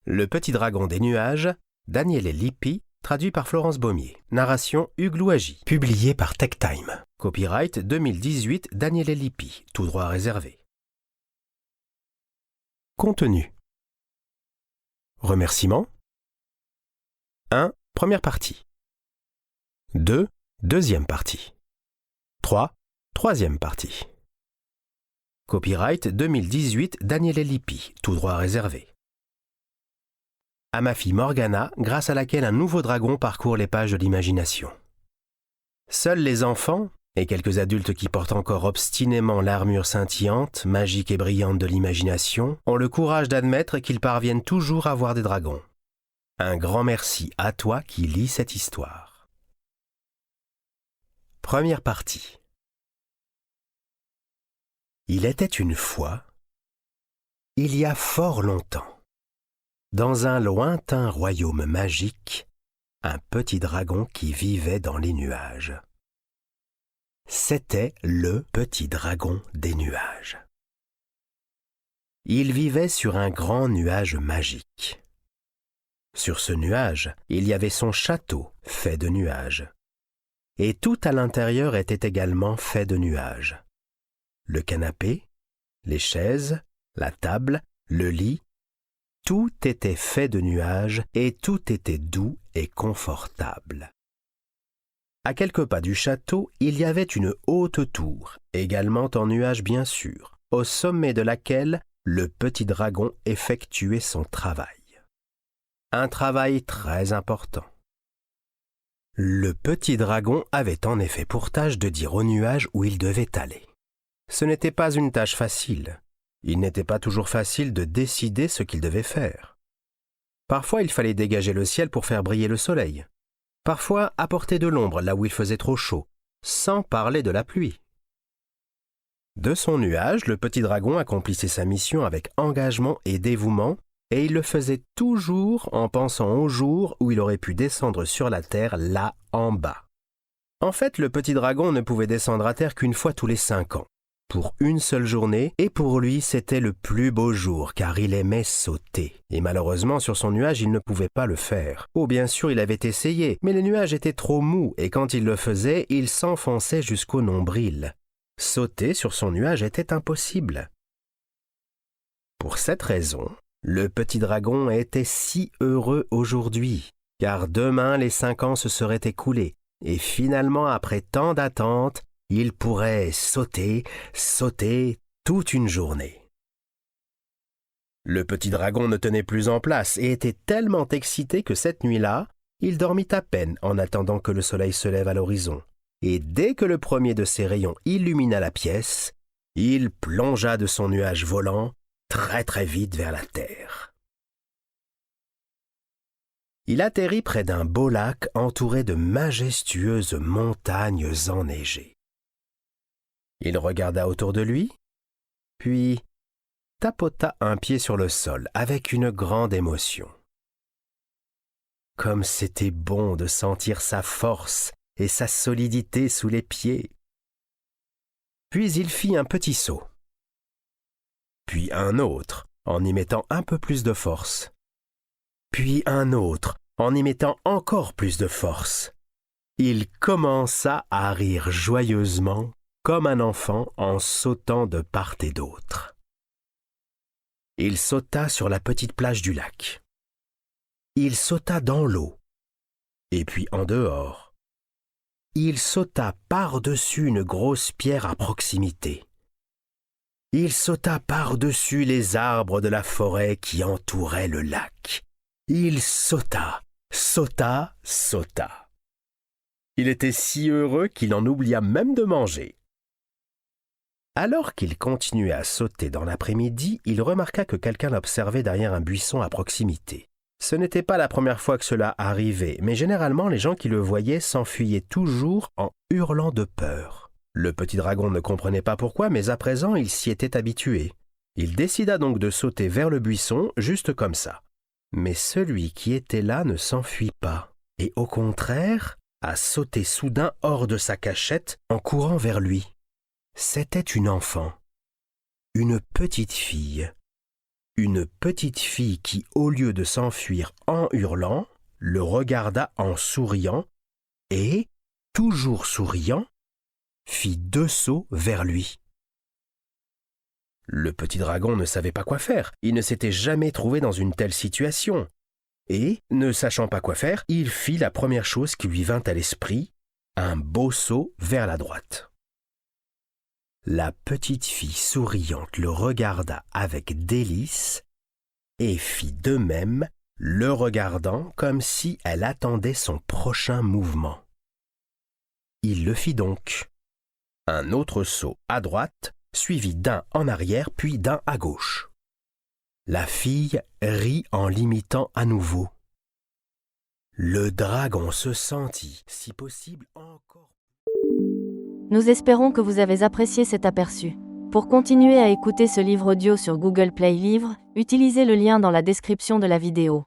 Le petit dragon des nuages, Daniele Lippi, traduit par Florence Baumier. Narration Hugues Louagie. Publié par TechTime. Copyright 2018 Daniele Lippi, tout droit réservé. Contenu. Remerciements. 1. Première partie. 2. Deuxième partie. 3. Troisième partie. Copyright 2018 Daniele Lippi, tout droit réservé. À ma fille Morgana, grâce à laquelle un nouveau dragon parcourt les pages de l'imagination. Seuls les enfants, et quelques adultes qui portent encore obstinément l'armure scintillante, magique et brillante de l'imagination, ont le courage d'admettre qu'ils parviennent toujours à voir des dragons. Un grand merci à toi qui lis cette histoire. Première partie. Il était une fois, il y a fort longtemps, dans un lointain royaume magique, un petit dragon qui vivait dans les nuages. C'était le petit dragon des nuages. Il vivait sur un grand nuage magique. Sur ce nuage, il y avait son château fait de nuages. Et tout à l'intérieur était également fait de nuages. Le canapé, les chaises, la table, le lit, tout était fait de nuages et tout était doux et confortable. À quelques pas du château, il y avait une haute tour, également en nuages bien sûr, au sommet de laquelle le petit dragon effectuait son travail. Un travail très important. Le petit dragon avait en effet pour tâche de dire aux nuages où il devait aller. Ce n'était pas une tâche facile. Il n'était pas toujours facile de décider ce qu'il devait faire. Parfois, il fallait dégager le ciel pour faire briller le soleil. Parfois, apporter de l'ombre là où il faisait trop chaud, sans parler de la pluie. De son nuage, le petit dragon accomplissait sa mission avec engagement et dévouement, et il le faisait toujours en pensant au jour où il aurait pu descendre sur la terre là en bas. En fait, le petit dragon ne pouvait descendre à terre qu'une fois tous les 5 ans. Pour une seule journée, et pour lui c'était le plus beau jour car il aimait sauter. Et malheureusement sur son nuage il ne pouvait pas le faire. Oh bien sûr il avait essayé, mais les nuages étaient trop mous et quand il le faisait, il s'enfonçait jusqu'au nombril. Sauter sur son nuage était impossible. Pour cette raison, le petit dragon était si heureux aujourd'hui, car demain les 5 ans se seraient écoulés, et finalement après tant d'attentes, il pourrait sauter toute une journée. Le petit dragon ne tenait plus en place et était tellement excité que cette nuit-là, il dormit à peine en attendant que le soleil se lève à l'horizon. Et dès que le premier de ses rayons illumina la pièce, il plongea de son nuage volant très très vite vers la terre. Il atterrit près d'un beau lac entouré de majestueuses montagnes enneigées. Il regarda autour de lui, puis tapota un pied sur le sol avec une grande émotion. Comme c'était bon de sentir sa force et sa solidité sous les pieds. Puis il fit un petit saut, puis un autre en y mettant un peu plus de force, puis un autre en y mettant encore plus de force. Il commença à rire joyeusement comme un enfant en sautant de part et d'autre. Il sauta sur la petite plage du lac. Il sauta dans l'eau, et puis en dehors. Il sauta par-dessus une grosse pierre à proximité. Il sauta par-dessus les arbres de la forêt qui entouraient le lac. Il sauta. Il était si heureux qu'il en oublia même de manger. Alors qu'il continuait à sauter dans l'après-midi, il remarqua que quelqu'un l'observait derrière un buisson à proximité. Ce n'était pas la première fois que cela arrivait, mais généralement les gens qui le voyaient s'enfuyaient toujours en hurlant de peur. Le petit dragon ne comprenait pas pourquoi, mais à présent il s'y était habitué. Il décida donc de sauter vers le buisson, juste comme ça. Mais celui qui était là ne s'enfuit pas, et au contraire, a sauté soudain hors de sa cachette en courant vers lui. C'était une enfant, une petite fille, une petite fille qui, au lieu de s'enfuir en hurlant, le regarda en souriant et, toujours souriant, fit 2 sauts vers lui. Le petit dragon ne savait pas quoi faire, il ne s'était jamais trouvé dans une telle situation. Et, ne sachant pas quoi faire, il fit la première chose qui lui vint à l'esprit, un beau saut vers la droite. La petite fille souriante le regarda avec délice et fit de même, le regardant comme si elle attendait son prochain mouvement. Il le fit donc. Un autre saut à droite, suivi d'un en arrière puis d'un à gauche. La fille rit en l'imitant à nouveau. Le dragon se sentit, si possible, encore... Nous espérons que vous avez apprécié cet aperçu. Pour continuer à écouter ce livre audio sur Google Play Livres, utilisez le lien dans la description de la vidéo.